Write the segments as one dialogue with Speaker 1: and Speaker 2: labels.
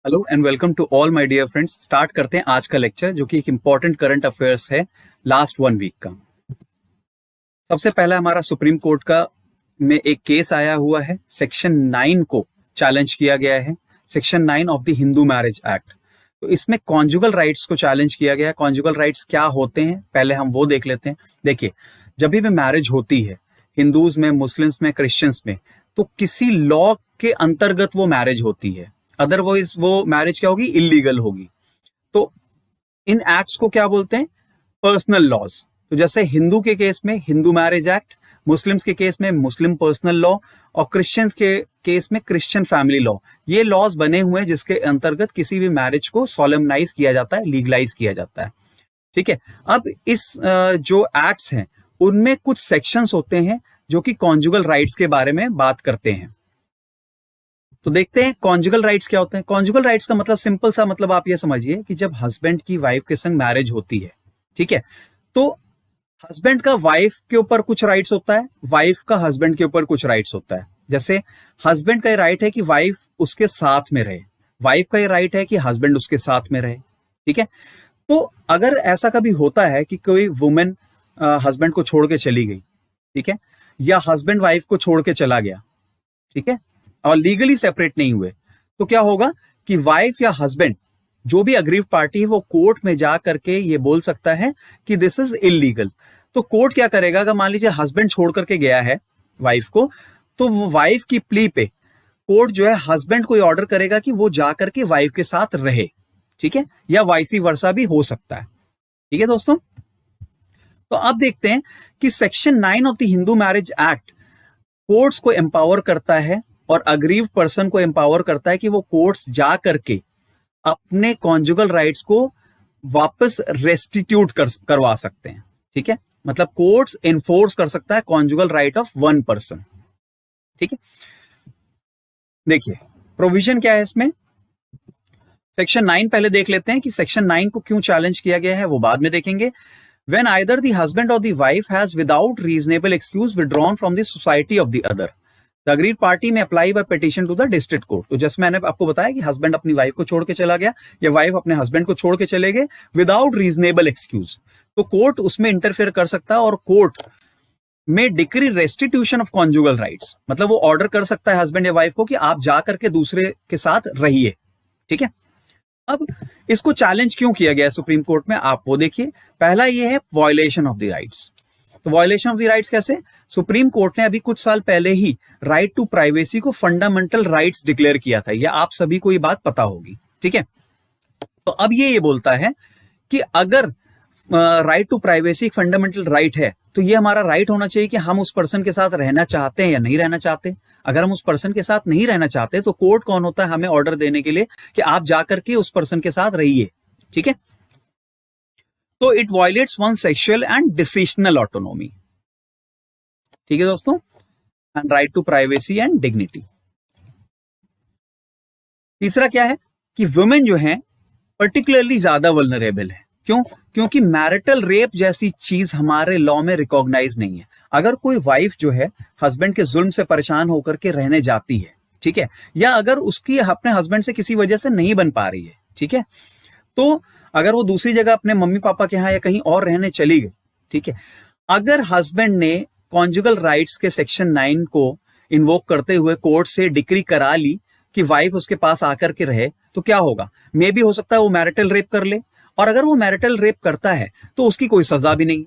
Speaker 1: Hello and welcome to all my dear friends. Start करते हैं आज का लेक्चर, जो कि एक इंपॉर्टेंट करंट अफेयर्स है लास्ट 1 वीक का। सबसे पहला हमारा सुप्रीम कोर्ट का में एक केस आया हुआ है। सेक्शन 9 को चैलेंज किया गया है, section 9 of the Hindu marriage act. तो इसमें कॉन्जुगल राइट्स को चैलेंज किया गया है। कॉन्जुगल राइट्स क्या होते हैं, पहले हम वो देख लेते हैं। देखिए, जब भी मैरिज होती है हिंदूज में, मुस्लिम्स में, क्रिश्चियंस में, तो किसी लॉ के अंतर्गत वो मैरिज होती है, अदरवाइज वो मैरिज क्या होगी, इलीगल होगी। तो इन एक्ट्स को क्या बोलते हैं, पर्सनल लॉज। तो जैसे हिंदू के केस में हिंदू मैरिज एक्ट, मुस्लिम्स के केस में मुस्लिम पर्सनल लॉ, और क्रिश्चियंस के केस में क्रिश्चियन फैमिली लॉ। ये लॉज बने हुए हैं जिसके अंतर्गत किसी भी मैरिज को सोलेमनाइज किया जाता है, लीगलाइज किया जाता है। ठीक है। अब इस जो एक्ट्स हैं उनमें कुछ सेक्शंस होते हैं जो कि कॉन्जुगल राइट्स के बारे में बात करते हैं। तो देखते हैं कॉन्जुगल राइट्स क्या होते हैं। कॉन्जुगल राइट्स का मतलब सिंपल सा मतलब आप ये समझिए कि जब हस्बैंड की वाइफ के संग मैरिज होती है, ठीक है, तो हस्बैंड का वाइफ के ऊपर कुछ राइट्स होता है, वाइफ का हस्बैंड के ऊपर कुछ राइट्स होता है। जैसे हस्बैंड का ये राइट है कि वाइफ उसके साथ में रहे, वाइफ का ये राइट है कि हस्बैंड उसके साथ में रहे। ठीक है। तो अगर ऐसा कभी होता है कि कोई वुमेन हस्बैंड को छोड़ के चली गई, ठीक है, या हस्बैंड वाइफ को छोड़ के चला गया, ठीक है, और लीगली सेपरेट नहीं हुए, तो क्या होगा कि वाइफ या हस्बैंड, जो भी अग्रीव पार्टी है, वो कोर्ट में जा करके ये बोल सकता है कि दिस इज इलीगल। तो कोर्ट क्या करेगा, अगर मान लीजिए हस्बैंड छोड़ करके गया है वाइफ को, तो वो वाइफ की प्ली पे कोर्ट जो है हस्बैंड को ऑर्डर करेगा कि वो जा करके वाइफ के साथ रहे। ठीक है, या वाइसी वर्सा भी हो सकता है। ठीक है दोस्तों। तो अब देखते हैं कि section 9 of the Hindu marriage act courts को एम्पावर करता है और अग्रीव पर्सन को एम्पावर करता है कि वो कोर्ट्स जा करके अपने कॉन्जुगल राइट्स को वापस रेस्टिट्यूट करवा सकते हैं। ठीक है, मतलब कोर्ट्स एनफोर्स कर सकता है conjugal right of one person. ठीक है, देखिए प्रोविजन क्या है इसमें। सेक्शन 9 पहले देख लेते हैं कि सेक्शन 9 को क्यों चैलेंज किया गया है, वो बाद में देखेंगे। When either the husband or the wife has without reasonable excuse withdrawn from the society of the other, the aggrieved party may apply by petition to the district court। तो जैसे मैंने आपको बताया कि हस्बैंड अपनी वाइफ को छोड़ के चला गया या वाइफ अपने हस्बैंड को छोड़ के चले गए विदाउट रीजनेबल एक्सक्यूज, तो कोर्ट उसमें इंटरफेयर कर सकता है और कोर्ट में decree restitution of conjugal rights, मतलब वो ऑर्डर कर सकता है हस्बैंड या वाइफ को कि आप जा करके दूसरे के साथ रहिए। ठीक है। अब इसको चैलेंज क्यों किया गया है सुप्रीम कोर्ट में, आप वो देखिए। पहला ये है वायलेशन ऑफ द राइट्स। तो वायलेशन ऑफ द राइट्स कैसे, सुप्रीम कोर्ट ने अभी कुछ साल पहले ही राइट टू प्राइवेसी को फंडामेंटल राइट्स डिक्लेयर किया था, यह आप सभी को ये बात पता होगी। ठीक है। तो अब ये बोलता है कि अगर right to privacy fundamental right है, तो ये हमारा राइट होना चाहिए कि हम उस पर्सन के साथ रहना चाहते हैं या नहीं रहना चाहते। अगर हम उस पर्सन के साथ नहीं रहना चाहते तो कोर्ट कौन होता है हमें ऑर्डर देने के लिए कि आप जाकर के उस पर्सन के साथ रहिए। ठीक है। तो it violates one sexual and decisional autonomy. ठीक है दोस्तों, and right to privacy and dignity. तीसरा क्या है कि वुमेन जो है पर्टिकुलरली ज्यादा वल्नरेबल है। क्यों? क्योंकि मैरिटल रेप जैसी चीज हमारे लॉ में रिकॉग्नाइज नहीं है। अगर कोई वाइफ जो है हस्बैंड के जुल्म से परेशान होकर के रहने जाती है, ठीक है, या अगर उसकी अपने हस्बैंड से किसी वजह से नहीं बन पा रही है, ठीक है, तो अगर वो दूसरी जगह अपने मम्मी पापा के यहाँ या कहीं और रहने चली गई, ठीक है, अगर हस्बैंड ने कॉन्जुगल राइट्स के सेक्शन 9 को इन्वोक करते हुए कोर्ट से डिक्री करा ली कि वाइफ उसके पास आकर के रहे, तो क्या होगा, मे भी हो सकता है वो मैरिटल रेप कर ले, और अगर वो मैरिटल रेप करता है तो उसकी कोई सजा भी नहीं,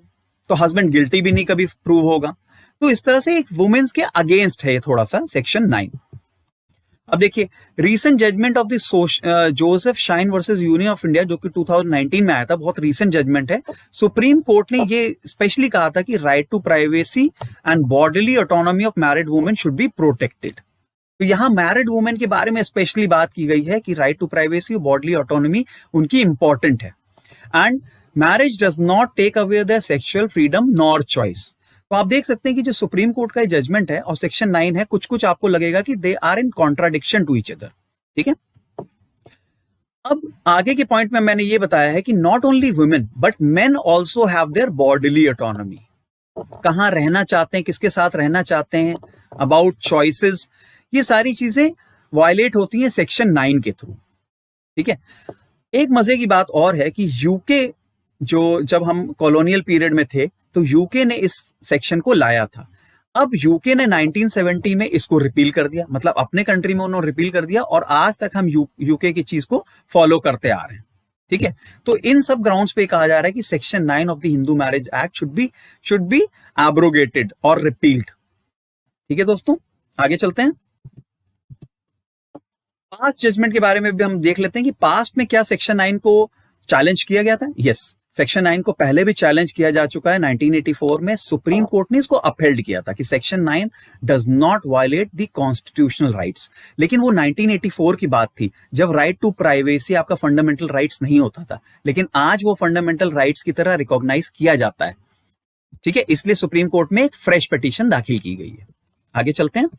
Speaker 1: तो हस्बैंड गिल्टी भी नहीं कभी प्रूव होगा। तो इस तरह से एक वुमेन्स के अगेंस्ट है थोड़ा सा सेक्शन 9। अब देखिए recent judgement of the Joseph Shine versus Union of India, जो कि 2019 में आया था, बहुत रीसेंट जजमेंट है। सुप्रीम कोर्ट ने ये स्पेशली कहा था कि right to privacy and bodily autonomy of married women should be protected. तो यहां मैरिड वुमेन के बारे में स्पेशली बात की गई है कि राइट टू प्राइवेसी और बॉडीली ऑटोनॉमी उनकी इंपॉर्टेंट है, and marriage does not take away their sexual freedom nor choice. तो आप देख सकते हैं कि जो सुप्रीम कोर्ट का जजमेंट है और सेक्शन 9 है, कुछ कुछ आपको लगेगा कि they are in contradiction to each other. ठीक है। अब आगे के पॉइंट में मैंने ये बताया है कि not only women but main also have their bodily autonomy. कहां रहना चाहते हैं, किसके साथ रहना चाहते हैं, अबाउट चॉइसेस, ये सारी चीजें वायलेट होती हैं सेक्शन 9 के थ्रू। ठीक है। एक मजे की बात और है कि यूके, जो जब हम कॉलोनियल पीरियड में थे तो यूके ने इस सेक्शन को लाया था। अब यूके ने 1970 में इसको रिपील कर दिया, मतलब अपने कंट्री में उन्होंने रिपील कर दिया, और आज तक हम यूके की चीज को फॉलो करते आ रहे हैं। ठीक है। तो इन सब ग्राउंड्स पे कहा जा रहा है कि section 9 of the Hindu marriage act should be abrogated और रिपील्ड। ठीक है दोस्तों, आगे चलते हैं। पास्ट जजमेंट के बारे में भी हम देख लेते हैं कि पास्ट में क्या सेक्शन 9 को चैलेंज किया गया था। यस, सेक्शन 9 को पहले भी चैलेंज किया जा चुका है। 1984 में सुप्रीम कोर्ट ने इसको अपहेल्ड किया था कि section 9 does not violate the constitutional rights. लेकिन वो 1984 की बात थी, जब राइट टू प्राइवेसी आपका फंडामेंटल राइट्स नहीं होता था, लेकिन आज वो फंडामेंटल राइट्स की तरह रिकॉग्नाइज किया जाता है। ठीक है, इसलिए सुप्रीम कोर्ट में एक फ्रेश पिटीशन दाखिल की गई है। आगे चलते हैं।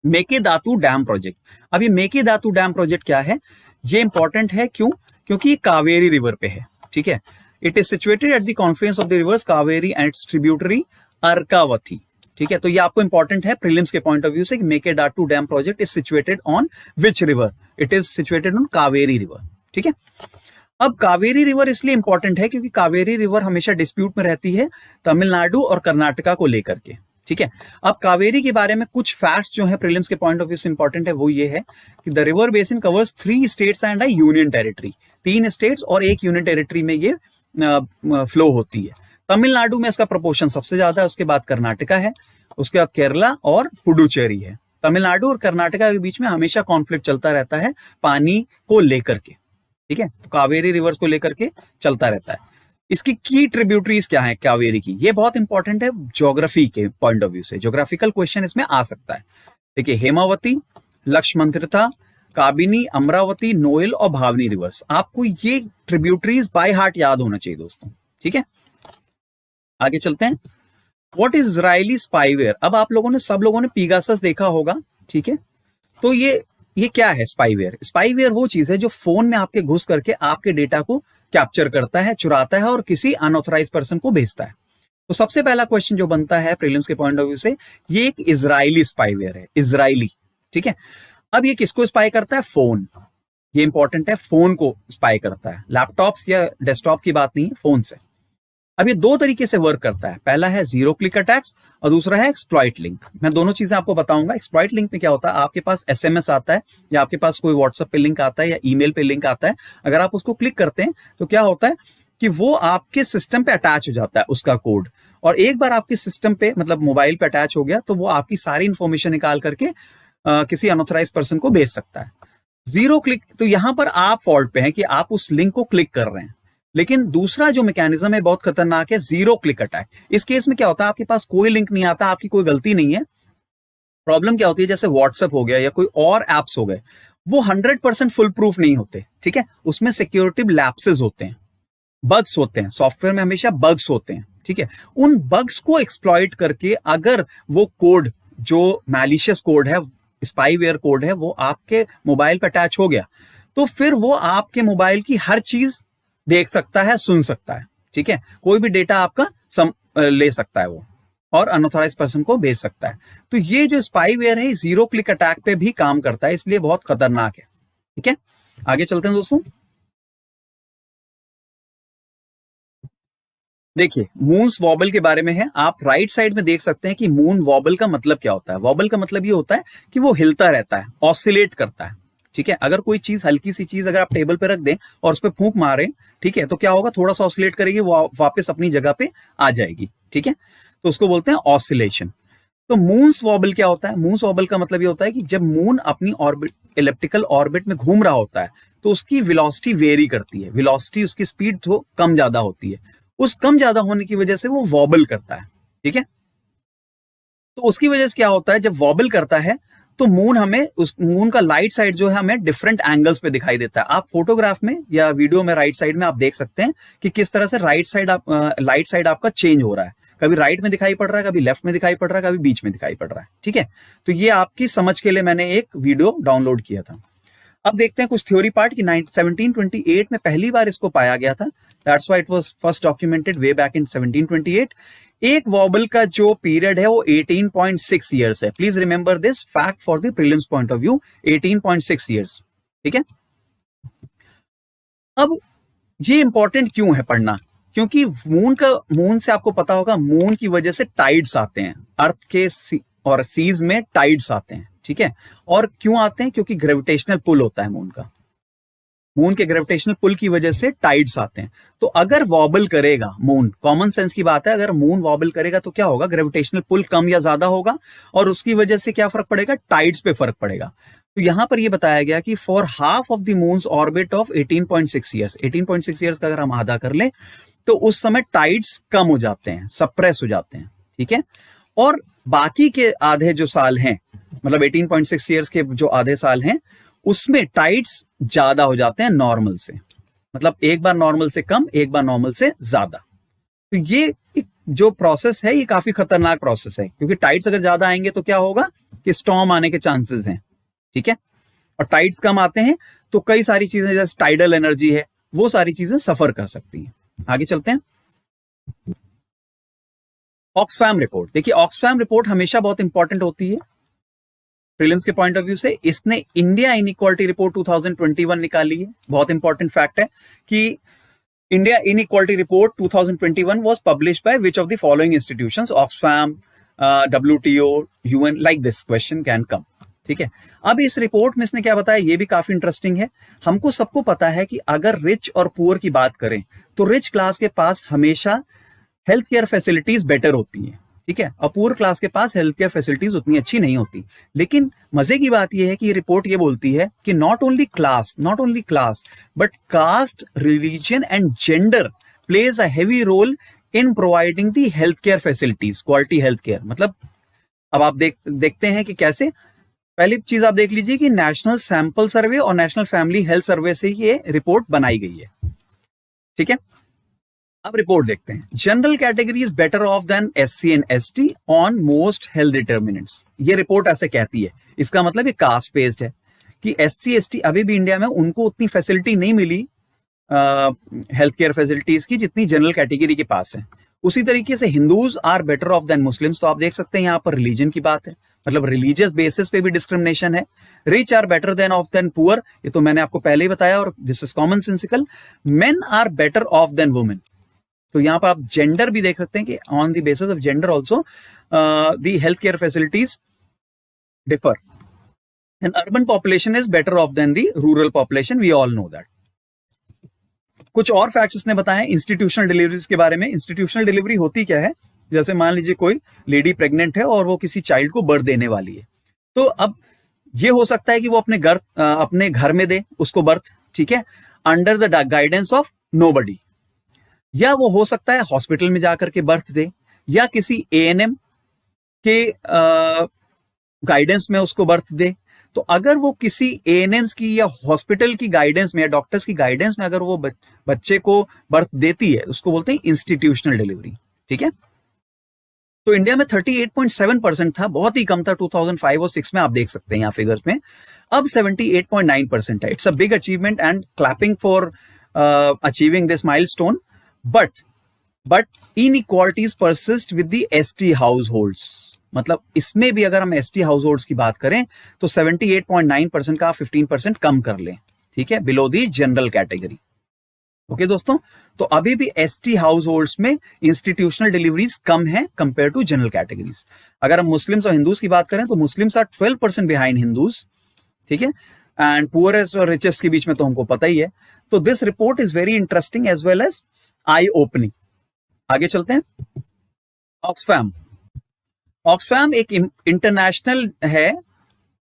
Speaker 1: Mekedatu dam project. अब ये मेकेदातु डैम प्रोजेक्ट क्या है, ये इंपॉर्टेंट है। क्यों? क्योंकि ये कावेरी रिवर पे है। ठीक है, it is situated at the confluence of the rivers Kaveri and its tributary Arkavati. ठीक है, तो ये आपको इंपॉर्टेंट है प्रीलिम्स के पॉइंट ऑफ व्यू से कि Mekedatu dam project is situated on which river? It is situated on Kaveri river. ठीक है, अब कावेरी रिवर इसलिए इंपॉर्टेंट है क्योंकि कावेरी रिवर हमेशा डिस्प्यूट में रहती है तमिलनाडु और कर्नाटका को लेकर के। ठीक है, अब कावेरी के बारे में कुछ फैक्ट्स जो है प्रीलिम्स के पॉइंट ऑफ व्यू से इंपॉर्टेंट है, वो ये है कि the river basin covers 3 states and a union territory. 3 states और एक यूनियन टेरिटरी में ये फ्लो होती है। तमिलनाडु में इसका प्रोपोर्शन सबसे ज्यादा है, उसके बाद कर्नाटका है, उसके बाद केरला और पुडुचेरी है। तमिलनाडु और कर्नाटका के बीच में हमेशा कॉन्फ्लिक्ट चलता रहता है पानी को लेकर के। ठीक है, तो कावेरी रिवर्स को लेकर के चलता रहता है। इसकी की ट्रिब्यूटरीज क्या है कावेरी की, ये बहुत इंपॉर्टेंट है ज्योग्राफी के पॉइंट ऑफ व्यू से। ज्योग्राफिकल क्वेश्चन इसमें आ सकता है। देखिए, हेमावती, लक्ष्मंत्रिता, काबिनी, अमरावती, नोएल और भावनी रिवर्स। आपको ये ट्रिब्यूटरीज बाय हार्ट याद होना चाहिए दोस्तों। ठीक है, आगे चलते हैं। What is Israeli spyware? अब आप लोगों ने, सब लोगों ने पीगासस देखा होगा। ठीक है, तो ये क्या है स्पाईवेयर? स्पाईवेयर वो चीज है जो फोन में आपके घुस करके आपके डेटा को कैप्चर करता है, चुराता है और किसी अनऑथराइज पर्सन को भेजता है। तो सबसे पहला क्वेश्चन जो बनता है प्रीलिम्स के पॉइंट ऑफ व्यू से, ये एक इजरायली स्पाईवेयर है, इजरायली। ठीक है, अब ये किसको स्पाई करता है? फोन। ये इंपॉर्टेंट है, फोन को स्पाई करता है, लैपटॉप्स या डेस्कटॉप की बात नहीं है, फोन से। अब ये 2 तरीके से वर्क करता है। पहला है जीरो क्लिक अटैक्स और दूसरा है एक्सप्लॉइट लिंक। मैं दोनों चीजें आपको बताऊंगा। एक्सप्लॉइट लिंक में क्या होता है, आपके पास एसएमएस आता है या आपके पास कोई व्हाट्सएप पे लिंक आता है या ईमेल पे लिंक आता है। अगर आप उसको क्लिक करते हैं तो क्या होता है कि वो आपके सिस्टम पे अटैच हो जाता है, उसका कोड। और एक बार आपके सिस्टम पे, मतलब मोबाइल पे अटैच हो गया, तो वो आपकी सारी इंफॉर्मेशन निकाल करके किसी अनऑथराइज पर्सन को भेज सकता है। जीरो क्लिक, तो यहां पर आप फॉल्ट पे हैं कि आप उस लिंक को क्लिक कर रहे हैं। लेकिन दूसरा जो मैकेनिज्म है बहुत खतरनाक है, जीरो क्लिक अटैक। इस केस में क्या होता है, आपके पास कोई लिंक नहीं आता, आपकी कोई गलती नहीं है। प्रॉब्लम क्या होती है, जैसे व्हाट्सएप हो गया या कोई और एप्स हो गए, वो 100% फुल प्रूफ नहीं होते। ठीक है, उसमें सिक्योरिटी लैप्सेस होते हैं, बग्स होते हैं। सॉफ्टवेयर में हमेशा बग्स होते हैं। ठीक है, उन बग्स को एक्सप्लॉइट करके अगर वो कोड, जो मैलिशियस कोड है, स्पाईवेयर कोड है, वो आपके मोबाइल पर अटैच हो गया, तो फिर वो आपके मोबाइल की हर चीज देख सकता है, सुन सकता है। ठीक है, कोई भी डेटा आपका ले सकता है वो, और अनऑथराइज पर्सन को भेज सकता है। तो ये जो स्पाईवेयर है, जीरो क्लिक अटैक पे भी काम करता है, इसलिए बहुत खतरनाक है। ठीक है, आगे चलते हैं दोस्तों। देखिए, मून्स वॉबल के बारे में है। आप राइट साइड में देख सकते हैं कि मून वॉबल का मतलब क्या होता है। वॉबल का मतलब ये होता है कि वो हिलता रहता है, ऑसिलेट करता है। ठीक है, अगर कोई चीज, हल्की सी चीज अगर आप टेबल पे रख दें और उस पर फूंक मारें, ठीक है, तो क्या होगा, थोड़ा सा ऑसिलेट करेगी, वो वापस अपनी जगह पे आ जाएगी। ठीक है, तो उसको बोलते हैं ऑसिलेशन। तो मून्स वॉबल क्या होता है? मून्स वॉबल का मतलब ये होता है कि जब मून अपनी ऑर्बिट, इलिप्टिकल ऑर्बिट में घूम रहा होता है, तो उसकी वेलोसिटी वेरी करती है। वेलोसिटी, उसकी स्पीड तो कम ज्यादा होती है। उस कम ज्यादा होने की वजह से वो वॉबल करता है। ठीक है, तो उसकी वजह से क्या होता है, जब वॉबल करता है तो मून हमें, उस मून का लाइट साइड जो है हमें डिफरेंट एंगल्स पे दिखाई देता है। आप फोटोग्राफ में या वीडियो में राइट साइड में आप देख सकते हैं कि किस तरह से लाइट साइड आपका चेंज हो रहा है। कभी राइट में दिखाई पड़ रहा है, कभी लेफ्ट में दिखाई पड़ रहा है, कभी बीच में दिखाई पड़ रहा है। ठीक है, तो ये आपकी समझ के लिए मैंने एक वीडियो डाउनलोड किया था। अब देखते हैं कुछ थ्योरी पार्ट की। 1728 में पहली बार इसको पाया गया था। That's why it was first documented way back in 1728। एक वॉबल का जो पीरियड है वो 18.6 ईयर्स है। Please remember this fact for the prelims point of view, 18.6 years. ठीक है, अब ये इंपॉर्टेंट क्यों है पढ़ना? क्योंकि मून से आपको पता होगा, मून की वजह से टाइड्स आते हैं, अर्थ के और सीज में टाइड्स आते हैं, ठीक है। और क्यों आते हैं? क्योंकि ग्रेविटेशनल पुल होता है मून का, मून के ग्रेविटेशनल पुल की वजह से टाइड्स आते हैं। तो अगर वॉबल करेगा मून, कॉमन सेंस की बात है, अगर मून वॉबल करेगा तो क्या होगा? ग्रेविटेशनल पुल कम या ज्यादा होगा, और उसकी वजह से क्या फर्क पड़ेगा? टाइड्स पे फर्क पड़ेगा। तो यहां पर यह बताया गया कि for half of the moons orbit of 18.6 years, 18.6 years का अगर हम आधा कर लें तो उस समय टाइड्स कम हो जाते हैं, सप्रेस हो जाते हैं, ठीक है। और बाकी के आधे जो साल हैं, मतलब 18.6 ईयर्स के जो आधे साल हैं, उसमें टाइड्स ज्यादा हो जाते हैं नॉर्मल से, मतलब एक बार नॉर्मल से कम, एक बार नॉर्मल से ज्यादा। तो ये जो प्रोसेस है ये काफी खतरनाक प्रोसेस है, क्योंकि टाइड्स अगर ज्यादा आएंगे तो क्या होगा कि स्टॉर्म आने के चांसेस हैं, ठीक है। और टाइड्स कम आते हैं तो कई सारी चीजें, जैसे टाइडल एनर्जी है, वो सारी चीजें सफर कर सकती हैं। आगे चलते हैं। ऑक्सफैम रिपोर्ट, देखिए ऑक्सफैम रिपोर्ट हमेशा बहुत इंपॉर्टेंट होती है प्रीलिम्स के पॉइंट ऑफ व्यू से। इसने इंडिया इनइक्वालिटी रिपोर्ट 2021 निकाली है। बहुत इंपॉर्टेंट फैक्ट है कि India inequality report 2021 was published by which of the following institutions? Oxfam, WTO, UN, like this question can come, ठीक है। अब इस रिपोर्ट में इसने क्या बताया, ये भी काफी इंटरेस्टिंग है। हमको सबको पता है कि अगर रिच और पुअर की बात करें तो रिच क्लास के पास हमेशा हेल्थ केयर फैसिलिटीज बेटर होती हैं, ठीक है, और पुअर क्लास के पास हेल्थ केयर फैसिलिटीज उतनी अच्छी नहीं होती। लेकिन मजे की बात यह है कि ये रिपोर्ट ये बोलती है कि not only class but caste, religion and gender plays a heavy role in providing the health care facilities, quality health care. मतलब अब आप देखते हैं कि कैसे। पहली चीज आप देख लीजिए कि नेशनल सैंपल सर्वे और नेशनल फैमिली हेल्थ सर्वे से ये रिपोर्ट बनाई गई है, ठीक है। अब रिपोर्ट देखते हैं। General category is better off than SC and ST on most health determinants, ये रिपोर्ट ऐसे कहती है। इसका मतलब ये कास्ट बेस्ड है कि एससी एसटी अभी भी इंडिया में उनको उतनी फैसिलिटी नहीं मिली हेल्थ केयर फैसिलिटीज की जितनी जनरल कैटेगरी के पास है। उसी तरीके से Hindus are better off than Muslims, तो आप देख सकते हैं यहाँ पर रिलीजन की बात है, मतलब रिलीजियस बेसिस पे भी डिस्क्रिमिनेशन है। Rich are better than off than poor, ये तो मैंने आपको पहले ही बताया, और this is common sensical. Men are better off than women, तो यहां पर आप जेंडर भी देख सकते हैं कि on the basis of gender also the health care facilities differ, and urban population is better off than the rural population, we all know that. कुछ और फैक्ट्स इसने बताए इंस्टीट्यूशनल डिलीवरीज के बारे में। इंस्टीट्यूशनल डिलीवरी होती क्या है? जैसे मान लीजिए कोई लेडी प्रेग्नेंट है और वो किसी चाइल्ड को बर्थ देने वाली है, तो अब ये हो सकता है कि वो अपने घर में दे उसको बर्थ, ठीक है, under the guidance of nobody, या वो हो सकता है हॉस्पिटल में जाकर के बर्थ दे, या किसी एएनएम के गाइडेंस में उसको बर्थ दे। तो अगर वो किसी एएनएम्स की या हॉस्पिटल की गाइडेंस में या डॉक्टर्स की गाइडेंस में अगर वो बच्चे को बर्थ देती है, उसको बोलते हैं इंस्टीट्यूशनल डिलीवरी, ठीक है। तो इंडिया में 38.7% था, बहुत ही कम था 2005 और 6 में, आप देख सकते हैं यहाँ फिगर्स में। अब 78.9% है। It's a big achievement and clapping for achieving this milestone. But inequalities persist with the ST households, मतलब इसमें भी अगर हम एसटी हाउसहोल्ड्स की बात करें तो 78.9% का 15% कम कर लें, ठीक है, below the general category. Okay दोस्तों, तो अभी भी एसटी हाउसहोल्ड्स में इंस्टीट्यूशनल डिलीवरीज कम है कंपेयर टू जनरल कैटेगरीज। अगर हम मुस्लिम्स और हिंदूज की बात करें तो मुस्लिम्स आर 12% बिहाइंड हिंदूज, ठीक है, एंड पुअरेस्ट और रिचेस्ट के बीच में तो हमको पता ही है। तो this report is very interesting as well as eye opening. आगे चलते हैं। ऑक्सफैम एक इंटरनेशनल है,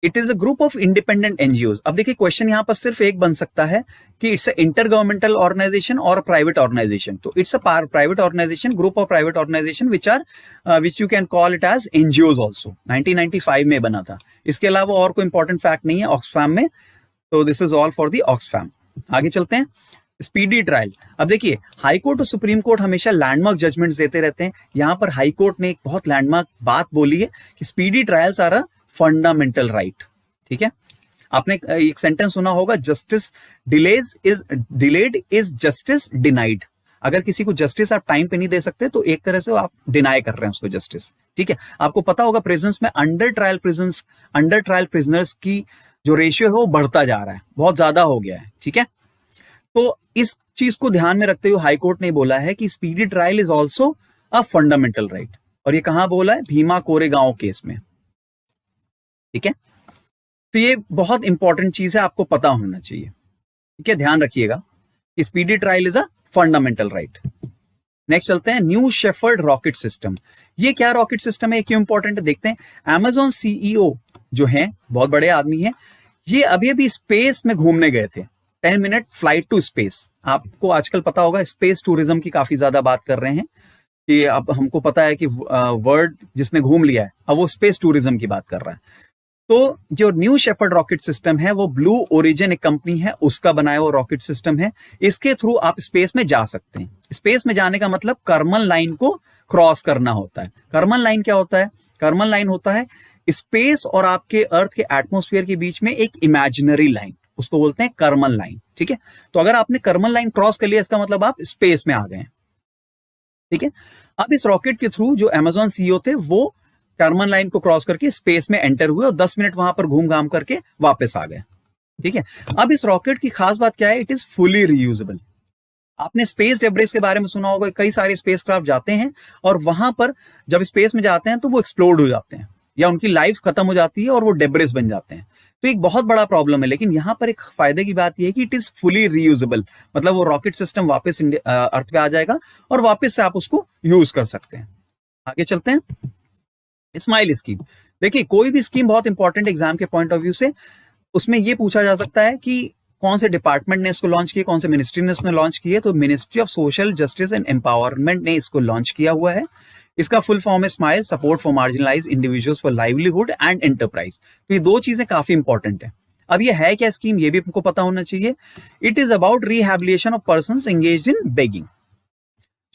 Speaker 1: it is a group of independent NGOs. अब देखिए क्वेश्चन यहां पर सिर्फ एक बन सकता है कि it's a inter governmental organisation और प्राइवेट ऑर्गेनाइजेशन। तो it's a private organisation, group of private organisation which you can call it as NGOs also. 1995 में बना था। इसके अलावा और कोई इंपॉर्टेंट फैक्ट नहीं है ऑक्सफैम में। तो this is all for the Oxfam. आगे चलते हैं। Speedy trial. अब देखिए हाई कोर्ट और सुप्रीम कोर्ट हमेशा लैंडमार्क जजमेंट्स देते रहते हैं। यहां पर हाई कोर्ट ने एक बहुत लैंडमार्क बात बोली है कि speedy trials are a fundamental right, ठीक है। आपने एक सेंटेंस सुना होगा, justice delayed is justice denied. अगर किसी को जस्टिस आप टाइम पे नहीं दे सकते तो एक तरह से आप डिनाई कर रहे हैं उसको जस्टिस, ठीक है। आपको पता होगा प्रिजन्स में अंडर ट्रायल प्रिजनर्स की जो रेशियो है वो बढ़ता जा रहा है, बहुत ज्यादा हो गया है, ठीक है। तो इस चीज को ध्यान में रखते हुए हाई कोर्ट ने बोला है कि speedy trial is also a fundamental right, और ये कहां बोला है? भीमा कोरेगांव केस में। ठीक है, तो ये बहुत इंपॉर्टेंट चीज है, आपको पता होना चाहिए। ठीक है, ध्यान रखिएगा कि speedy trial is a fundamental right. Next चलते हैं, न्यू शेफर्ड रॉकेट सिस्टम। ये क्या रॉकेट सिस्टम है, क्यों इंपॉर्टेंट है, देखते हैं। अमेजॉन सीईओ जो है, बहुत बड़े आदमी है, ये अभी अभी स्पेस में घूमने गए थे। 10 मिनट फ्लाइट टू स्पेस। आपको आजकल पता होगा स्पेस टूरिज्म की काफी ज्यादा बात कर रहे हैं कि अब हमको पता है कि वर्ल्ड जिसने घूम लिया है, अब वो स्पेस टूरिज्म की बात कर रहा है। तो जो न्यू शेफर्ड रॉकेट सिस्टम है वो ब्लू ओरिजिन एक कंपनी है उसका बनाया हुआ रॉकेट सिस्टम है। इसके थ्रू आप स्पेस में जा सकते हैं। स्पेस में जाने का मतलब कर्मन लाइन को क्रॉस करना होता है। कर्मन लाइन क्या होता है? कर्मन लाइन होता है स्पेस और आपके अर्थ के एटमॉस्फेयर के बीच में एक इमेजिनरी लाइन, उसको बोलते हैं कर्मन लाइन। ठीक है, तो अगर आपने कर्मन लाइन क्रॉस कर लिया इसका मतलब आप स्पेस में आ गए। ठीक है, अब इस रॉकेट के थ्रू जो अमेजॉन सीईओ थे वो कर्मन लाइन को क्रॉस करके स्पेस में एंटर हुए और 10 मिनट वहां पर घूम घाम करके वापस आ गए। ठीक है, अब इस रॉकेट की खास बात क्या है? It is fully reusable. आपने स्पेस डेब्रिस के बारे में सुना होगा, कई सारे स्पेसक्राफ्ट जाते हैं और वहां पर जब स्पेस में जाते हैं तो वो एक्सप्लोड हो जाते हैं या उनकी लाइफ खत्म हो जाती है और वो डेब्रिस बन जाते हैं। तो एक बहुत बड़ा प्रॉब्लम है, लेकिन यहां पर एक फायदे की बात यह है कि इट इज फुली रीयूजेबल, मतलब वो रॉकेट सिस्टम वापस अर्थ पे आ जाएगा और वापस से आप उसको यूज कर सकते हैं। आगे चलते हैं, स्माइल स्कीम। देखिए, कोई भी स्कीम बहुत इंपॉर्टेंट एग्जाम के पॉइंट ऑफ व्यू से, उसमें यह पूछा जा सकता है कि कौन से डिपार्टमेंट ने इसको लॉन्च किया, कौन से मिनिस्ट्री ने इसने लॉन्च किया। तो ministry of social justice and empowerment ने इसको लॉन्च किया हुआ है। इसका फुल फॉर्म है smile, support for marginalised individuals for livelihood and enterprise. तो ये दो चीजें काफी इंपॉर्टेंट है। अब ये है क्या स्कीम, ये भी आपको पता होना चाहिए। It is about rehabilitation of persons engaged in begging.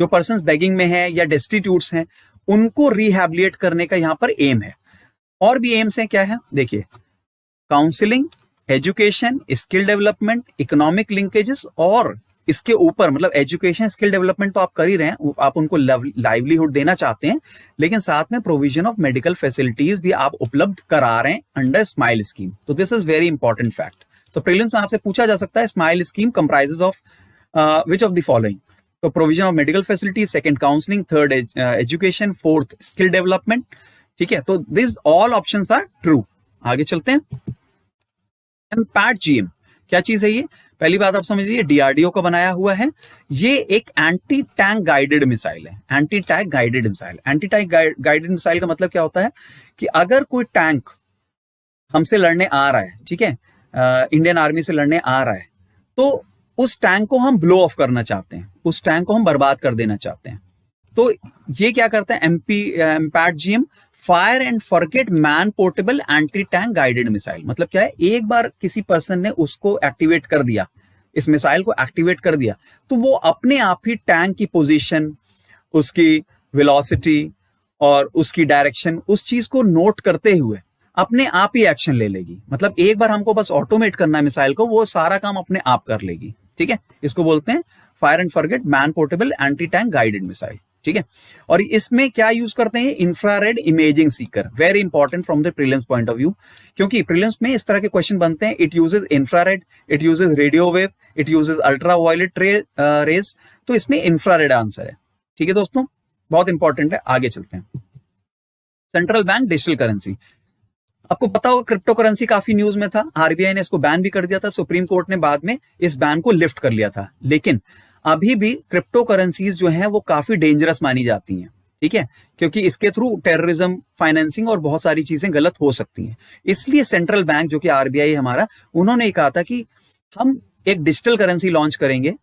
Speaker 1: जो पर्संस बेगिंग में है या डेस्टिट्यूट्स हैं उनको रिहैबिलिटेट करने का यहां पर एम है। और भी एम्स हैं, क्या है देखिए, counselling, education, skill development, economic linkages, और इसके ऊपर मतलब एजुकेशन स्किल डेवलपमेंट तो आप कर ही रहे हैं, आप उनको लाइवलीहुड देना चाहते हैं, लेकिन साथ में प्रोविजन ऑफ मेडिकल फैसिलिटीज भी आप उपलब्ध करा रहे हैं अंडर स्माइल स्कीम। तो this is very important fact. तो प्रीलिम्स में आपसे पूछा जा सकता है smile scheme comprises of which of the following. तो provision of medical facilities, second counselling, third education, fourth skill development. ठीक है, तो this all options are true. आगे चलते हैं, एम्पैट जीएम क्या चीज है ये? पहली बात आप समझ लीजिए, डीआरडीओ का बनाया हुआ है। ये एक एंटी टैंक गाइडेड मिसाइल है। Anti tank guided missile, anti tank guided missile का मतलब क्या होता है कि अगर कोई टैंक हमसे लड़ने आ रहा है, ठीक है, इंडियन आर्मी से लड़ने आ रहा है, तो उस टैंक को हम ब्लो ऑफ करना चाहते हैं, उस टैंक को हम बर्बाद कर देना चाहते हैं। तो ये क्या करता है MPAT GM, fire and forget man portable anti tank guided missile. मतलब क्या है, एक बार किसी पर्सन ने उसको एक्टिवेट कर दिया, इस मिसाइल को एक्टिवेट कर दिया, तो वो अपने आप ही टैंक की पोजीशन, उसकी वेलोसिटी और उसकी डायरेक्शन, उस चीज को नोट करते हुए अपने आप ही एक्शन ले लेगी। मतलब एक बार हमको बस ऑटोमेट करना है मिसाइल को, वो सारा काम अपने आप कर लेगी। ठीक है, इसको बोलते हैं fire and forget man portable anti tank guided missile. ठीक है, और इसमें क्या यूज करते हैं? Infrared imaging seeker, very important from the prelims point of view, क्योंकि प्रीलिम्स में इस तरह के क्वेश्चन बनते हैं। It uses infrared, it uses radio wave, it uses ultra violet rays, तो इसमें इंफ्रारेड आंसर है। ठीक है दोस्तों, बहुत इंपॉर्टेंट है। आगे चलते हैं, सेंट्रल बैंक डिजिटल करेंसी। आपको पता होगा क्रिप्टो करेंसी काफी न्यूज में था, आरबीआई ने इसको बैन भी कर दिया था, सुप्रीम कोर्ट ने बाद में इस बैन को लिफ्ट कर लिया था। लेकिन अभी भी क्रिप्टो करेंसीज जो हैं वो काफी डेंजरस मानी जाती हैं। ठीक है, क्योंकि इसके थ्रू टेररिज्म, फाइनेंसिंग और बहुत सारी चीजें गलत हो सकती हैं। इसलिए सेंट्रल बैंक जो कि आरबीआई हमारा, उन्होंने कहा था कि हम एक डिजिटल करेंसी लॉन्च करेंगे,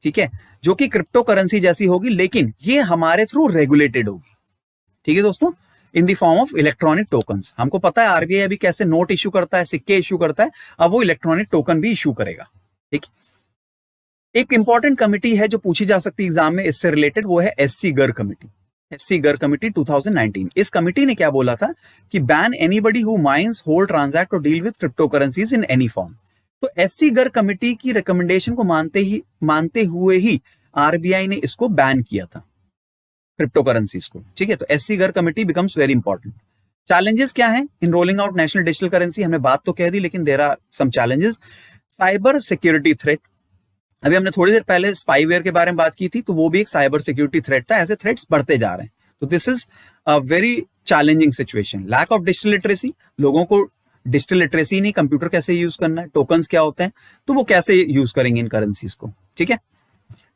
Speaker 1: ठीक है, जो कि क्रिप्टो करेंसी जैसी होगी, लेकिन ये हमारे थ्रू रेगुलेटेड होगी। ठीक है दोस्तों, in the form of electronic tokens. हमको पता है आरबीआई अभी कैसे नोट इश्यू करता है, सिक्के इश्यू करता है, अब वो इलेक्ट्रॉनिक टोकन भी इश्यू करेगा। ठीक, एक इंपॉर्टेंट कमिटी है जो पूछी जा सकती है एग्जाम में इससे रिलेटेड, वो है SC Garg committee. SC Garg committee 2019। इस कमिटी ने क्या बोला था कि ban anybody who mines, hold, transact और deal with crypto currencies in any form. तो एससी गर्ग कमिटी की रिकमेंडेशन को मानते हुए ही आरबीआई ने इसको बैन किया था, क्रिप्टो करेंसीज को। ठीक है, तो SC Garg committee becomes very important. Challenges क्या है in rolling out national digital currency? हमने बात तो कह दी, लेकिन there are some challenges. Cyber security threat, अभी हमने थोड़ी देर पहले स्पाईवेयर के बारे में बात की थी, तो वो भी एक साइबर सिक्योरिटी थ्रेट था। ऐसे थ्रेट्स बढ़ते जा रहे हैं, तो this is a very challenging situation. Lack of digital literacy, लोगों को डिजिटल लिटरेसी नहीं, कंप्यूटर कैसे यूज करना है, टोकन्स क्या होते हैं, तो वो कैसे यूज करेंगे इन करेंसीज को, ठीक है।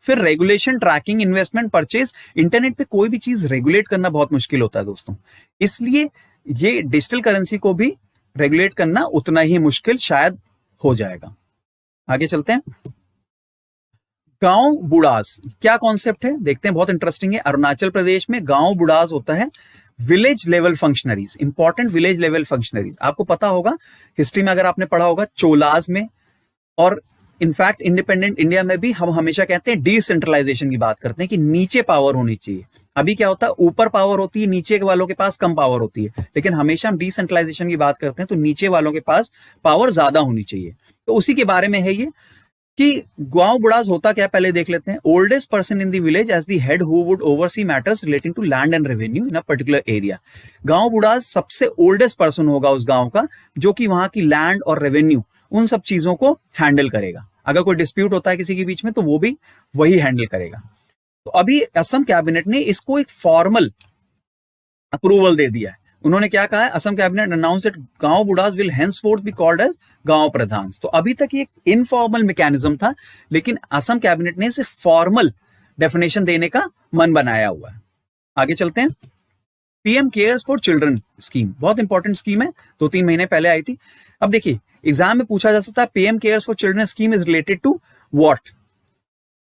Speaker 1: फिर regulation, tracking, investment, purchase. Internet पे कोई भी चीज रेगुलेट करना बहुत मुश्किल होता है दोस्तों, इसलिए ये डिजिटल करेंसी को भी रेगुलेट करना उतना ही मुश्किल शायद हो जाएगा। आगे चलते हैं। गांव बुढ़ास क्या कॉन्सेप्ट है, देखते हैं, बहुत इंटरेस्टिंग है। अरुणाचल प्रदेश में गांव बुढ़ास होता है village level functionaries, important village level functionaries. आपको पता होगा हिस्ट्री में, अगर आपने पढ़ा होगा, चोलाज में और इनफैक्ट इंडिपेंडेंट इंडिया में भी हम हमेशा कहते हैं डिसेंट्रलाइजेशन की बात करते हैं कि नीचे पावर होनी चाहिए। अभी क्या होता है, ऊपर पावर होती है, नीचे वालों के पास कम पावर होती है, लेकिन हमेशा हम डिसेंट्रलाइजेशन की बात करते हैं तो नीचे वालों के पास पावर ज्यादा होनी चाहिए। तो उसी के बारे में है ये कि गांव बुढ़ास होता क्या, पहले देख लेते हैं। Oldest person in the village as the head who would oversee matters relating to land and revenue in a particular area. गांव बुढ़ास सबसे ओल्डेस्ट पर्सन होगा उस गांव का, जो कि वहां की लैंड और रेवेन्यू, उन सब चीजों को हैंडल करेगा। अगर कोई डिस्प्यूट होता है किसी के बीच में, तो वो भी वही हैंडल करेगा। तो अभी असम कैबिनेट ने इसको एक फॉर्मल अप्रूवल दे दिया है। उन्होंने क्या कहा है, असम कैबिनेट अनाउंस दैट गांव बुढ़ास विल हेंसफोर्थ बी कॉल्ड एज गांव प्रधान। तो अभी तक ये एक इनफॉर्मल मैकेनिज्म था, लेकिन असम कैबिनेट ने इसे फॉर्मल डेफिनेशन देने का मन बनाया हुआ है। आगे चलते हैं। PM cares for children scheme बहुत इंपॉर्टेंट स्कीम है, 2-3 महीने पहले आई थी। अब देखिए, एग्जाम में पूछा जा सकता है PM cares for children scheme is related to what,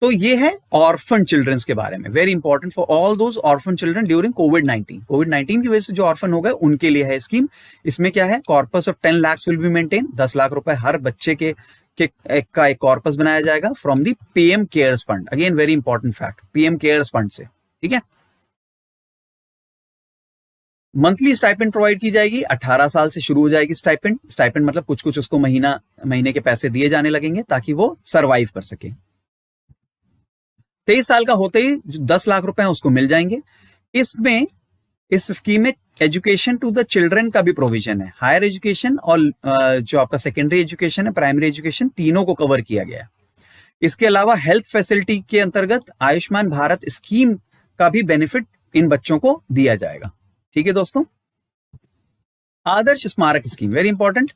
Speaker 1: तो ये है ऑर्फन चिल्ड्रंस के बारे में। Very important for all those orphan children during कोविड-19। कोविड-19 की वजह से जो ऑर्फन हो गए उनके लिए है स्कीम। इसमें क्या है, corpus of 10 lakh will be maintain, 10 lakh रुपए हर बच्चे के का एक कॉर्पस बनाया जाएगा from the PM cares fund. Again very important fact, PM cares fund से, ठीक है। मंथली स्टाइपेंड प्रोवाइड की जाएगी, 18 साल से शुरू हो जाएगी स्टाइपेंड। स्टाइपेंड मतलब कुछ कुछ उसको महीने के पैसे दिए जाने लगेंगे ताकि वो सरवाइव कर सके। 23 साल का होते ही 10 लाख रुपए उसको मिल जाएंगे। इसमें इस स्कीम में एजुकेशन टू द चिल्ड्रन का भी प्रोविजन है। हायर एजुकेशन और जो आपका सेकेंडरी एजुकेशन है, प्राइमरी एजुकेशन, तीनों को कवर किया गया है। इसके अलावा हेल्थ फैसिलिटी के अंतर्गत आयुष्मान भारत स्कीम का भी बेनिफिट इन बच्चों को दिया जाएगा। ठीक है दोस्तों। आदर्श स्मारक स्कीम वेरी इंपॉर्टेंट।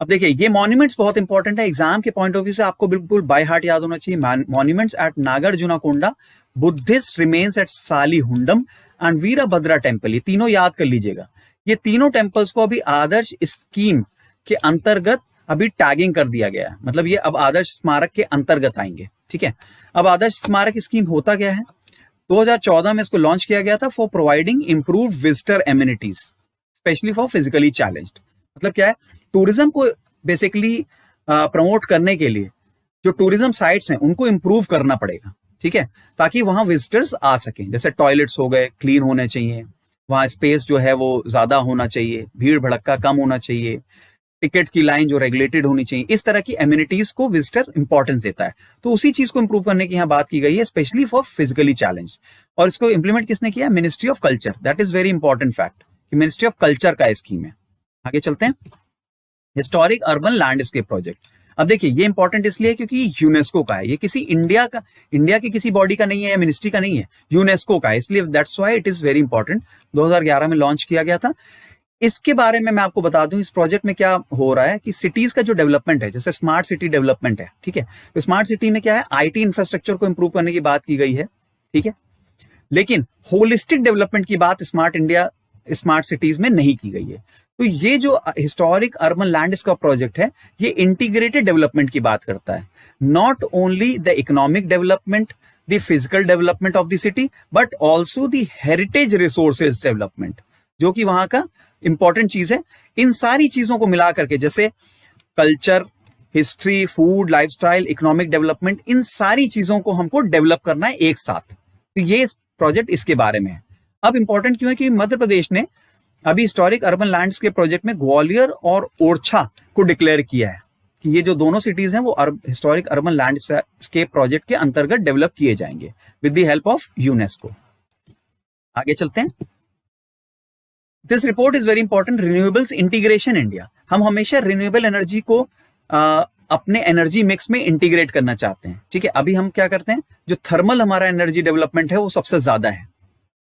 Speaker 1: अब देखिए, ये मॉन्यूमेंट्स बहुत इंपॉर्टेंट है, एग्जाम के पॉइंट ऑफ व्यू से आपको बिल्कुल बाय हार्ट याद होना चाहिए। Monuments at Nagarjunakonda, Buddhist remains at Salihundam and Veerabhadra temple, ये तीनों याद कर लीजिएगा। ये तीनों टेम्पल्स को अभी आदर्श स्कीम के अंतर्गत अभी टैगिंग कर दिया गया है, मतलब ये अब आदर्श स्मारक के अंतर्गत आएंगे। ठीक है। अब आदर्श स्मारक स्कीम होता क्या है, 2014 में इसको लॉन्च किया गया था for providing improve visitor amenities specially for physically challenged. मतलब क्या है, टूरिज्म को बेसिकली प्रमोट करने के लिए जो टूरिज्म साइट्स हैं उनको इंप्रूव करना पड़ेगा, ठीक है, ताकि वहां विजिटर्स आ सकें। जैसे टॉयलेट्स हो गए, क्लीन होने चाहिए, वहां स्पेस जो है वो ज्यादा होना चाहिए, भीड़ भड़क्का कम होना चाहिए, टिकट की लाइन जो रेगुलेटेड होनी चाहिए, इस तरह की एमिनिटीज को विजिटर इंपॉर्टेंस देता है। तो उसी चीज को इंप्रूव करने की यहाँ बात की गई है, स्पेशली फॉर फिजिकली चैलेंज। और इसको इंप्लीमेंट किसने किया, ministry of culture. That is very important fact कि मिनिस्ट्री ऑफ कल्चर का स्कीम है। आगे चलते हैं। Historic urban landscape project. अब देखिए, ये इंपॉर्टेंट इसलिए क्योंकि यूनेस्को का है, ये किसी इंडिया की किसी बॉडी का नहीं है या मिनिस्ट्री का नहीं है, यूनेस्को का है, इसलिए that's why it is very important. 2011 में लॉन्च किया गया था। इसके बारे में मैं आपको बता दूं, इस प्रोजेक्ट में क्या हो रहा है कि सिटीज का जो डेवलपमेंट है, जैसे स्मार्ट सिटी डेवलपमेंट है, ठीक है, तो स्मार्ट सिटी में क्या है, आईटी इंफ्रास्ट्रक्चर को इंप्रूव करने की बात की गई है, ठीक है, लेकिन होलिस्टिक डेवलपमेंट की बात स्मार्ट सिटीज में नहीं की गई है। तो ये जो हिस्टोरिक अर्बन लैंडस्केप प्रोजेक्ट है, ये इंटीग्रेटेड डेवलपमेंट की बात करता है, not only the economic development, the physical development of the city, but also the heritage resources development, जो कि वहां का इंपॉर्टेंट चीज है। इन सारी चीजों को मिला करके, जैसे culture, history, food, lifestyle, economic development, इन सारी चीजों को हमको डेवलप करना है एक साथ। तो ये प्रोजेक्ट इसके बारे में है। अब इंपॉर्टेंट क्यों है कि मध्य प्रदेश ने अभी हिस्टोरिक अर्बन लैंडस्केप प्रोजेक्ट में ग्वालियर और ओरछा को डिक्लेयर किया है कि ये जो दोनों सिटीज हैं वो हिस्टोरिक अर्बन लैंडस्केप प्रोजेक्ट के अंतर्गत डेवलप किए जाएंगे with the help of UNESCO. आगे चलते हैं। This report is very important, renewables integration India. हम हमेशा रिन्यूएबल एनर्जी को अपने एनर्जी मिक्स में इंटीग्रेट करना चाहते हैं। ठीक है, अभी हम क्या करते हैं, जो थर्मल हमारा एनर्जी डेवलपमेंट है वो सबसे ज्यादा है,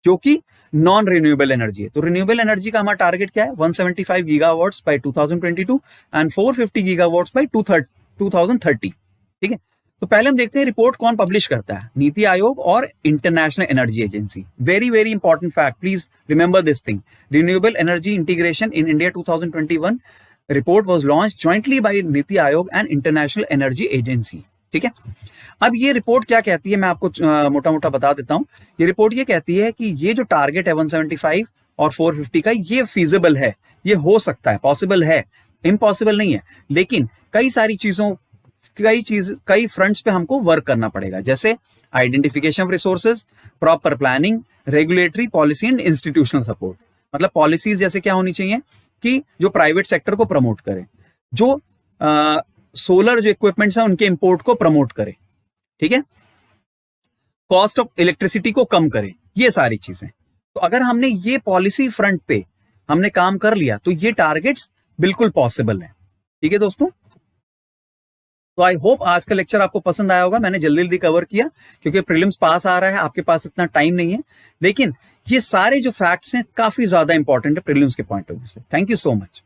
Speaker 1: जो कि नॉन रिन्यूएबल एनर्जी है। तो रिन्यूएबल एनर्जी का हमारा टारगेट क्या है, 175 gigawatts by 2022 and 450 gigawatts by 2030। ठीक है, तो पहले हम देखते हैं रिपोर्ट कौन पब्लिश करता है, नीति आयोग और International Energy Agency. Very very important fact, please remember this thing. Renewable energy integration in India 2021 report was launched jointly by NITI Aayog and international Energy agency. ठीक है, अब ये रिपोर्ट क्या कहती है मैं आपको मोटा मोटा बता देता हूं। ये रिपोर्ट ये कहती है कि ये जो टारगेट है 175 और 450 का, ये फीजिबल है, ये हो सकता है, पॉसिबल है, इम्पॉसिबल नहीं है। लेकिन कई फ्रंट्स पे हमको वर्क करना पड़ेगा, जैसे identification of resources, proper planning, regulatory policy and institutional support. मतलब पॉलिसीज जैसे क्या होनी चाहिए कि जो प्राइवेट सेक्टर को प्रमोट करे, जो सोलर जो इक्विपमेंट्स हैं उनके इंपोर्ट को प्रमोट करे। ठीक है, कॉस्ट ऑफ इलेक्ट्रिसिटी को कम करे, ये सारी चीजें। तो अगर हमने ये पॉलिसी फ्रंट पे हमने काम कर लिया तो ये टारगेट्स बिल्कुल पॉसिबल है। ठीक है दोस्तों, तो आई होप आज का लेक्चर आपको पसंद आया होगा। मैंने जल्दी जल्दी कवर किया क्योंकि प्रीलिम्स पास आ रहा है, आपके पास इतना टाइम नहीं है, लेकिन ये सारे जो फैक्ट्स हैं काफी ज्यादा इंपॉर्टेंट है प्रीलिम्स के पॉइंट ऑफ व्यू से। Thank you so much.